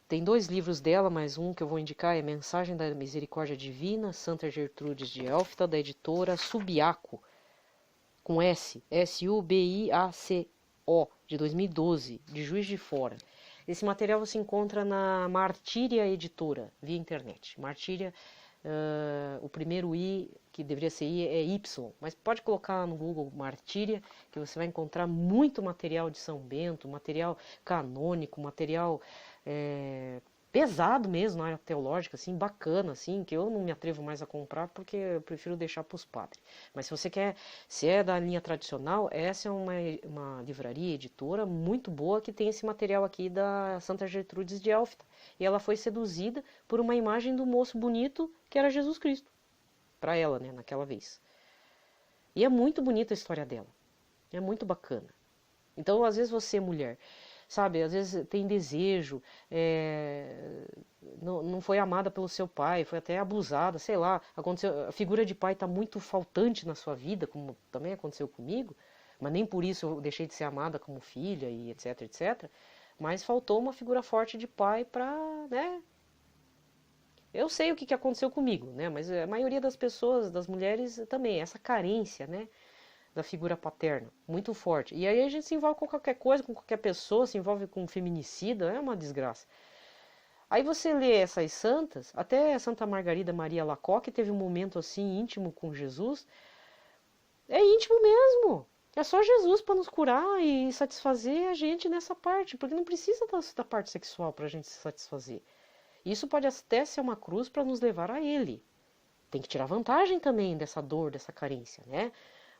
Tem 2 livros dela, mas um que eu vou indicar é Mensagem da Misericórdia Divina, Santa Gertrudes de Elfta, da editora Subiaco, com S, S-U-B-I-A-C-O, de 2012, de Juiz de Fora. Esse material você encontra na Martíria Editora, via internet. Martíria, o primeiro I, que deveria ser I, é Y, mas pode colocar no Google Martíria, que você vai encontrar muito material de São Bento, material canônico, material pesado mesmo na área teológica, assim, bacana, assim, que eu não me atrevo mais a comprar porque eu prefiro deixar para os padres. Mas se você quer, se é da linha tradicional, essa é uma livraria, editora muito boa que tem esse material aqui da Santa Gertrudes de Elfta. E ela foi seduzida por uma imagem do moço bonito que era Jesus Cristo. Para ela, né, naquela vez. E é muito bonita a história dela. É muito bacana. Então, às vezes você, mulher, sabe, às vezes tem desejo, não foi amada pelo seu pai, foi até abusada, sei lá, aconteceu, a figura de pai está muito faltante na sua vida, como também aconteceu comigo, mas nem por isso eu deixei de ser amada como filha e etc, etc. Mas faltou uma figura forte de pai para, né? Eu sei o que aconteceu comigo, né? Mas a maioria das pessoas, das mulheres também, essa carência, né? Da figura paterna, muito forte. E aí a gente se envolve com qualquer coisa, com qualquer pessoa, se envolve com um feminicida, é uma desgraça. Aí você lê essas santas, até Santa Margarida Maria Alacoque teve um momento assim íntimo com Jesus. É íntimo mesmo. É só Jesus para nos curar e satisfazer a gente nessa parte, porque não precisa da parte sexual para a gente se satisfazer. Isso pode até ser uma cruz para nos levar a Ele. Tem que tirar vantagem também dessa dor, dessa carência, né?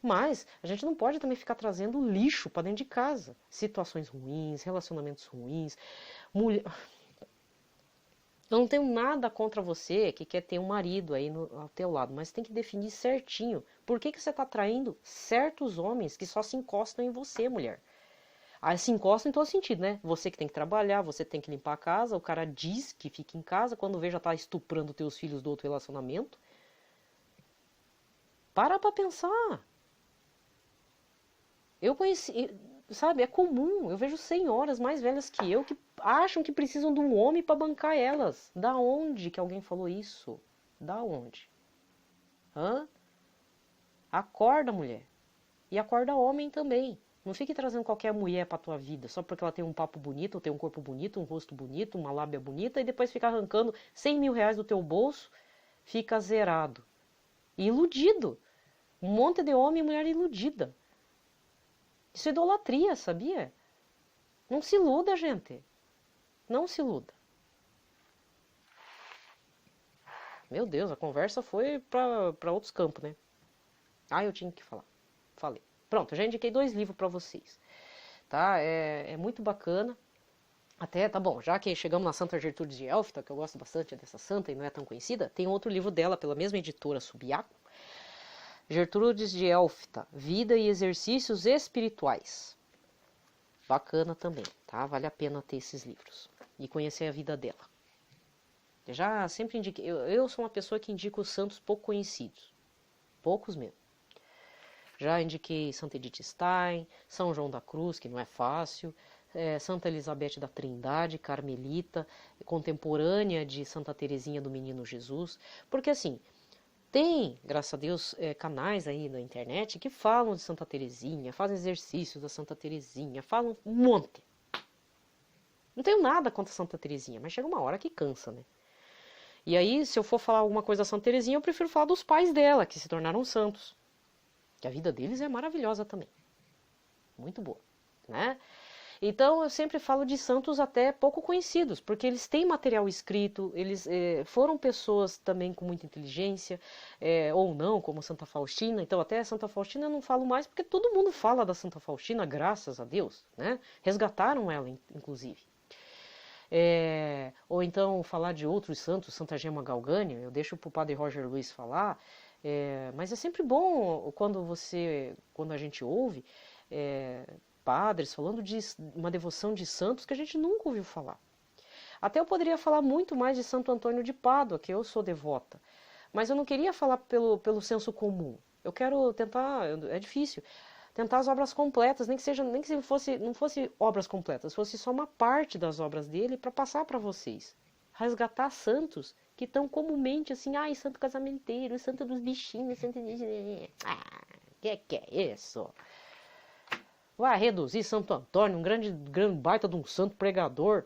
Mas a gente não pode também ficar trazendo lixo para dentro de casa. Situações ruins, relacionamentos ruins. Mulher... Eu não tenho nada contra você que quer ter um marido aí ao teu lado, mas tem que definir certinho por que você está atraindo certos homens que só se encostam em você, mulher. Aí se encosta em todo sentido, né? Você que tem que trabalhar, você tem que limpar a casa, o cara diz que fica em casa, quando vê já tá estuprando teus filhos do outro relacionamento. Para pra pensar. Eu conheci, sabe, é comum, eu vejo senhoras mais velhas que eu que acham que precisam de um homem para bancar elas. Da onde que alguém falou isso? Da onde? Hã? Acorda, mulher. E acorda homem também. Não fique trazendo qualquer mulher pra tua vida só porque ela tem um papo bonito, ou tem um corpo bonito, um rosto bonito, uma lábia bonita, e depois fica arrancando 100 mil reais do teu bolso, fica zerado. E iludido. Um monte de homem e mulher iludida. Isso é idolatria, sabia? Não se iluda, gente. Não se iluda. Meu Deus, a conversa foi pra outros campos, né? Ah, eu tinha que falar. Falei. Pronto, eu já indiquei 2 livros para vocês, tá? É muito bacana. Até, tá bom, já que chegamos na Santa Gertrudes de Elfta, que eu gosto bastante dessa santa e não é tão conhecida, tem outro livro dela, pela mesma editora, Subiaco. Gertrudes de Elfta, Vida e Exercícios Espirituais. Bacana também, tá? Vale a pena ter esses livros e conhecer a vida dela. Eu já sempre indiquei, eu sou uma pessoa que indica os santos pouco conhecidos. Poucos mesmo. Já indiquei Santa Edith Stein, São João da Cruz, que não é fácil, Santa Elizabeth da Trindade, carmelita, contemporânea de Santa Teresinha do Menino Jesus, porque assim, tem, graças a Deus, canais aí na internet que falam de Santa Teresinha, fazem exercícios da Santa Teresinha, falam um monte. Não tenho nada contra Santa Teresinha, mas chega uma hora que cansa, né? E aí, se eu for falar alguma coisa da Santa Teresinha, eu prefiro falar dos pais dela, que se tornaram santos. Que a vida deles é maravilhosa também. Muito boa, né? Então, eu sempre falo de santos até pouco conhecidos, porque eles têm material escrito, eles foram pessoas também com muita inteligência, ou não, como Santa Faustina. Então, até Santa Faustina eu não falo mais, porque todo mundo fala da Santa Faustina, graças a Deus, né? Resgataram ela, inclusive. Ou então, falar de outros santos, Santa Gema Galgani, eu deixo para o Padre Roger Luiz falar, mas é sempre bom quando a gente ouve padres falando de uma devoção de santos que a gente nunca ouviu falar. Até eu poderia falar muito mais de Santo Antônio de Pádua, que eu sou devota, mas eu não queria falar pelo senso comum. Eu quero tentar, é difícil, tentar as obras completas, nem que não fosse obras completas, fosse só uma parte das obras dele para passar para vocês. Resgatar santos que estão comumente assim, santo casamenteiro, santo dos bichinhos, santo... que é isso? Vai reduzir Santo Antônio, um grande baita de um santo pregador,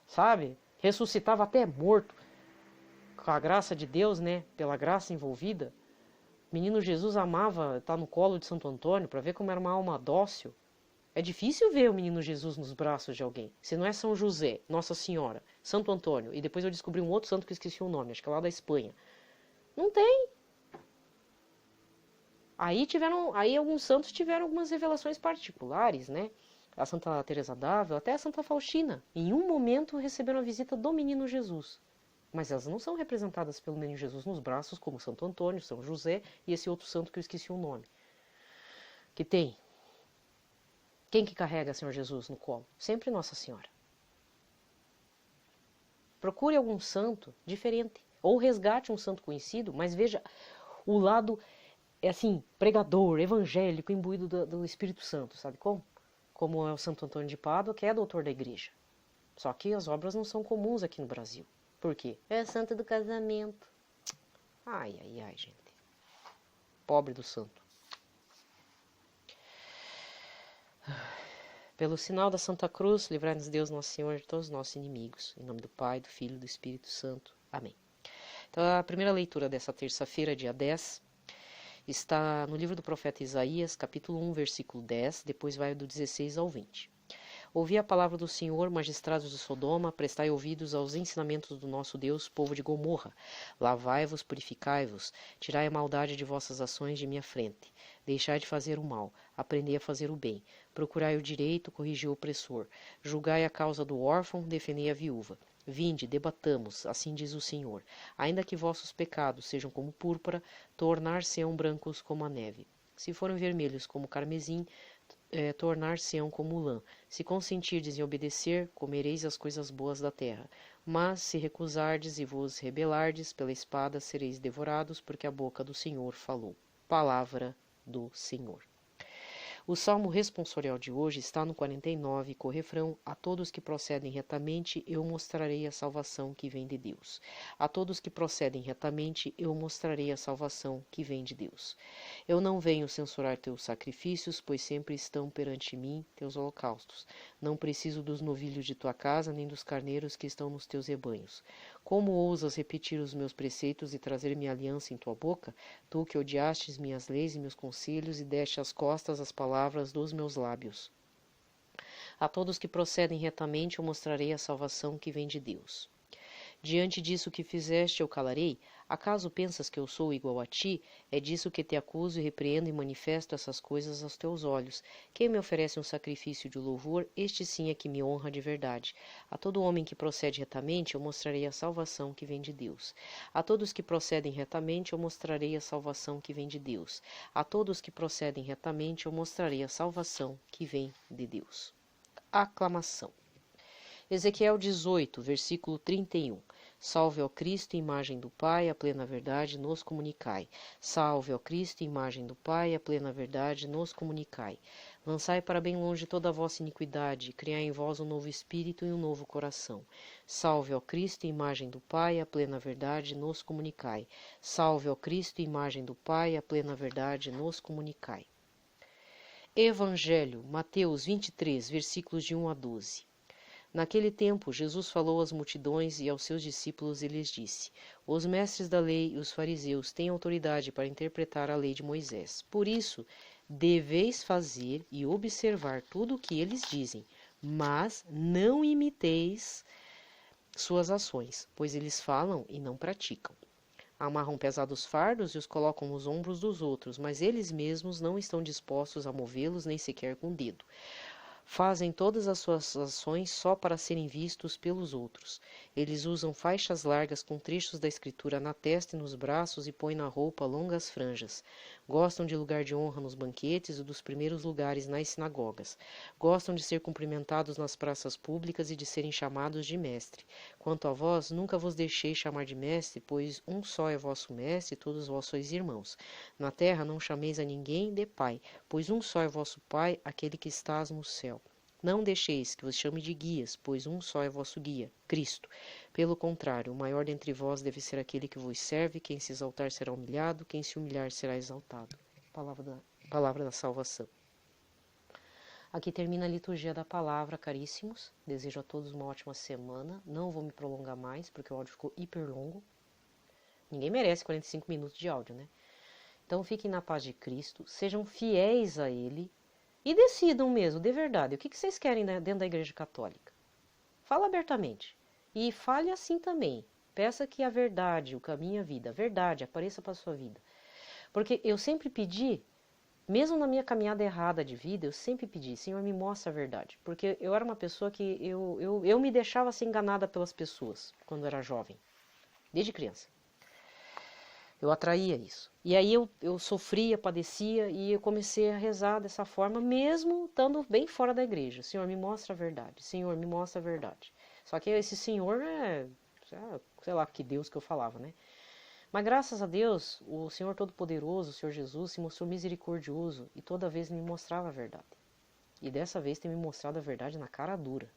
sabe? Ressuscitava até morto. Com a graça de Deus, né? Pela graça envolvida. Menino Jesus amava estar no colo de Santo Antônio para ver como era uma alma dócil. É difícil ver o menino Jesus nos braços de alguém. Se não é São José, Nossa Senhora, Santo Antônio, e depois eu descobri um outro santo que eu esqueci o nome, acho que é lá da Espanha. Não tem. Aí alguns santos tiveram algumas revelações particulares, né? A Santa Teresa d'Ávila, até a Santa Faustina, em um momento receberam a visita do menino Jesus. Mas elas não são representadas pelo menino Jesus nos braços, como Santo Antônio, São José e esse outro santo que eu esqueci o nome. Que tem. Quem que carrega Senhor Jesus no colo? Sempre Nossa Senhora. Procure algum santo diferente. Ou resgate um santo conhecido, mas veja o lado, pregador, evangélico, imbuído do Espírito Santo, sabe como? como é o Santo Antônio de Pádua, que é doutor da igreja. Só que as obras não são comuns aqui no Brasil. Por quê? É santo do casamento. Ai, ai, ai, gente. Pobre do santo. Pelo sinal da Santa Cruz, livrai-nos Deus Nosso Senhor de todos os nossos inimigos. Em nome do Pai, do Filho e do Espírito Santo. Amém. Então, a primeira leitura dessa terça-feira, dia 10, está no livro do profeta Isaías, capítulo 1, versículo 10, depois vai do 16 ao 20. Ouvi a palavra do Senhor, magistrados de Sodoma, prestai ouvidos aos ensinamentos do nosso Deus, povo de Gomorra. Lavai-vos, purificai-vos, tirai a maldade de vossas ações de minha frente. Deixai de fazer o mal, aprendei a fazer o bem. Procurai o direito, corrigi o opressor. Julgai a causa do órfão, defendei a viúva. Vinde, debatamos, assim diz o Senhor. Ainda que vossos pecados sejam como púrpura, tornar-se-ão brancos como a neve. Se forem vermelhos como carmesim, tornar-se-ão como lã. Se consentirdes em obedecer, comereis as coisas boas da terra. Mas se recusardes e vos rebelardes, pela espada sereis devorados, porque a boca do Senhor falou. Palavra do Senhor. O salmo responsorial de hoje está no 49, com o refrão: a todos que procedem retamente, eu mostrarei a salvação que vem de Deus. A todos que procedem retamente, eu mostrarei a salvação que vem de Deus. Eu não venho censurar teus sacrifícios, pois sempre estão perante mim teus holocaustos. Não preciso dos novilhos de tua casa, nem dos carneiros que estão nos teus rebanhos. Como ousas repetir os meus preceitos e trazer minha aliança em tua boca? Tu que odiastes minhas leis e meus conselhos e deste às costas as palavras dos meus lábios. A todos que procedem retamente eu mostrarei a salvação que vem de Deus. Diante disso que fizeste, eu calarei? Acaso pensas que eu sou igual a ti? É disso que te acuso e repreendo e manifesto essas coisas aos teus olhos. Quem me oferece um sacrifício de louvor, este sim é que me honra de verdade. A todo homem que procede retamente, eu mostrarei a salvação que vem de Deus. A todos que procedem retamente, eu mostrarei a salvação que vem de Deus. A todos que procedem retamente, eu mostrarei a salvação que vem de Deus. Aclamação. Ezequiel 18, versículo 31. Salve ao Cristo, imagem do Pai, a plena verdade nos comunicai. Salve ao Cristo, imagem do Pai, a plena verdade nos comunicai. Lançai para bem longe toda a vossa iniquidade, criai em vós um novo espírito e um novo coração. Salve ao Cristo, imagem do Pai, a plena verdade nos comunicai. Salve ao Cristo, imagem do Pai, a plena verdade nos comunicai. Evangelho, Mateus 23, versículos de 1 a 12. Naquele tempo, Jesus falou às multidões e aos seus discípulos e lhes disse: os mestres da lei e os fariseus têm autoridade para interpretar a lei de Moisés. Por isso, deveis fazer e observar tudo o que eles dizem, mas não imiteis suas ações, pois eles falam e não praticam. Amarram pesados fardos e os colocam nos ombros dos outros, mas eles mesmos não estão dispostos a movê-los nem sequer com o dedo. Fazem todas as suas ações só para serem vistos pelos outros. Eles usam faixas largas com trechos da Escritura na testa e nos braços e põem na roupa longas franjas. Gostam de lugar de honra nos banquetes e dos primeiros lugares nas sinagogas. Gostam de ser cumprimentados nas praças públicas e de serem chamados de mestre. Quanto a vós, nunca vos deixei chamar de mestre, pois um só é vosso mestre e todos vós sois irmãos. Na terra não chameis a ninguém de pai, pois um só é vosso Pai, aquele que estás no céu. Não deixeis que vos chame de guias, pois um só é vosso guia, Cristo. Pelo contrário, o maior dentre vós deve ser aquele que vos serve, quem se exaltar será humilhado, quem se humilhar será exaltado. Palavra da salvação. Aqui termina a liturgia da palavra, caríssimos. Desejo a todos uma ótima semana. Não vou me prolongar mais, porque o áudio ficou hiper longo. Ninguém merece 45 minutos de áudio, né? Então fiquem na paz de Cristo, sejam fiéis a Ele e decidam mesmo, de verdade, o que vocês querem dentro da Igreja Católica. Fala abertamente. E fale assim também. Peça que a verdade, o caminho e a vida, a verdade apareça para a sua vida. Porque eu sempre pedi, mesmo na minha caminhada errada de vida, eu sempre pedi, Senhor, me mostra a verdade. Porque eu era uma pessoa que eu me deixava ser enganada pelas pessoas quando era jovem, desde criança. Eu atraía isso. E aí eu sofria, padecia e eu comecei a rezar dessa forma, mesmo estando bem fora da igreja. Senhor, me mostra a verdade. Senhor, me mostra a verdade. Só que esse Senhor sei lá que Deus que eu falava, né? Mas graças a Deus, o Senhor Todo-Poderoso, o Senhor Jesus, se mostrou misericordioso e toda vez me mostrava a verdade. E dessa vez tem me mostrado a verdade na cara dura,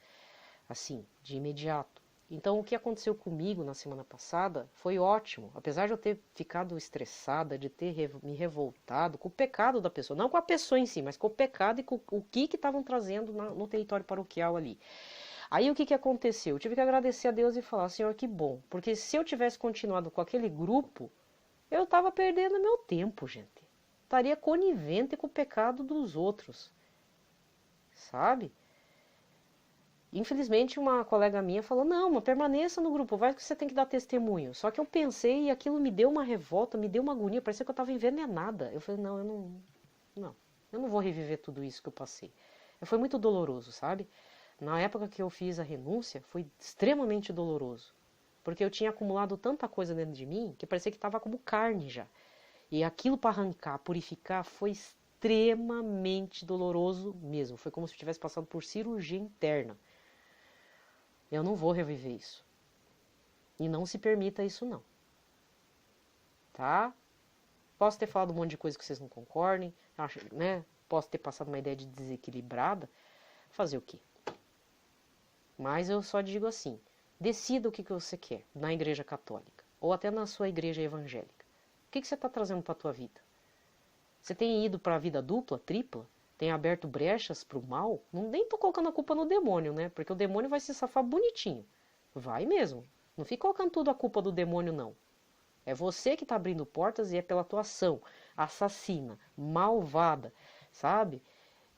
assim, de imediato. Então, o que aconteceu comigo na semana passada foi ótimo. Apesar de eu ter ficado estressada, de ter me revoltado com o pecado da pessoa, não com a pessoa em si, mas com o pecado e com o que estavam trazendo no território paroquial ali. Aí o que aconteceu? Eu tive que agradecer a Deus e falar, Senhor, que bom. Porque se eu tivesse continuado com aquele grupo, eu estava perdendo meu tempo, gente. Estaria conivente com o pecado dos outros. Sabe? Infelizmente, uma colega minha falou, não, mas permaneça no grupo, vai que você tem que dar testemunho. Só que eu pensei e aquilo me deu uma revolta, me deu uma agonia, parecia que eu estava envenenada. Eu falei, não, eu não vou reviver tudo isso que eu passei. Foi muito doloroso, sabe? Na época que eu fiz a renúncia, foi extremamente doloroso. Porque eu tinha acumulado tanta coisa dentro de mim, que parecia que estava como carne já. E aquilo para arrancar, purificar, foi extremamente doloroso mesmo. Foi como se eu tivesse passado por cirurgia interna. Eu não vou reviver isso. E não se permita isso não. Tá? Posso ter falado um monte de coisa que vocês não concordem, né? Posso ter passado uma ideia de desequilibrada. Fazer o quê? Mas eu só digo assim, decida o que você quer na igreja católica, ou até na sua igreja evangélica. O que você está trazendo para a tua vida? Você tem ido para a vida dupla, tripla? Tem aberto brechas para o mal? Nem estou colocando a culpa no demônio, né? Porque o demônio vai se safar bonitinho. Vai mesmo. Não fica colocando tudo a culpa do demônio, não. É você que está abrindo portas e é pela tua ação assassina, malvada, sabe?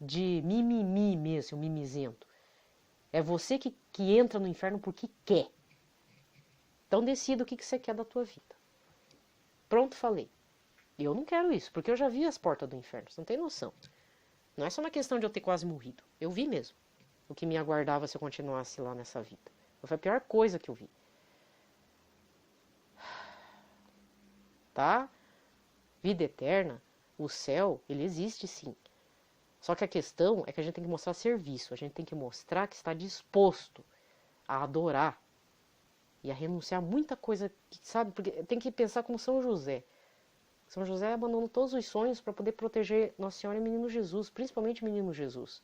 De mimimi mesmo, seu mimizento. É você que entra no inferno porque quer. Então decida o que você quer da tua vida. Pronto, falei. E eu não quero isso, porque eu já vi as portas do inferno, você não tem noção. Não é só uma questão de eu ter quase morrido. Eu vi mesmo o que me aguardava se eu continuasse lá nessa vida. Foi a pior coisa que eu vi. Tá? Vida eterna, o céu, ele existe sim. Só que a questão é que a gente tem que mostrar serviço. A gente tem que mostrar que está disposto a adorar e a renunciar a muita coisa, sabe? Porque tem que pensar como São José. São José abandonou todos os sonhos para poder proteger Nossa Senhora e Menino Jesus, principalmente Menino Jesus.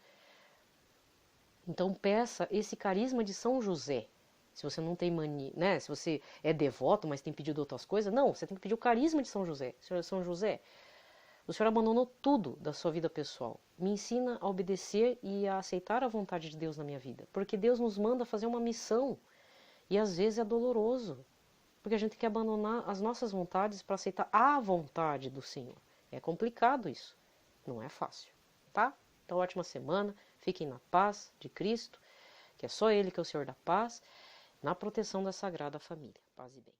Então peça esse carisma de São José. Se você não tem mania, né? Se você é devoto, mas tem pedido outras coisas, não, você tem que pedir o carisma de São José. Senhor São José, o Senhor abandonou tudo da sua vida pessoal. Me ensina a obedecer e a aceitar a vontade de Deus na minha vida. Porque Deus nos manda fazer uma missão. E às vezes é doloroso. Porque a gente tem que abandonar as nossas vontades para aceitar a vontade do Senhor. É complicado isso. Não é fácil, tá? Então, ótima semana. Fiquem na paz de Cristo, que é só Ele que é o Senhor da paz, na proteção da Sagrada Família. Paz e bem.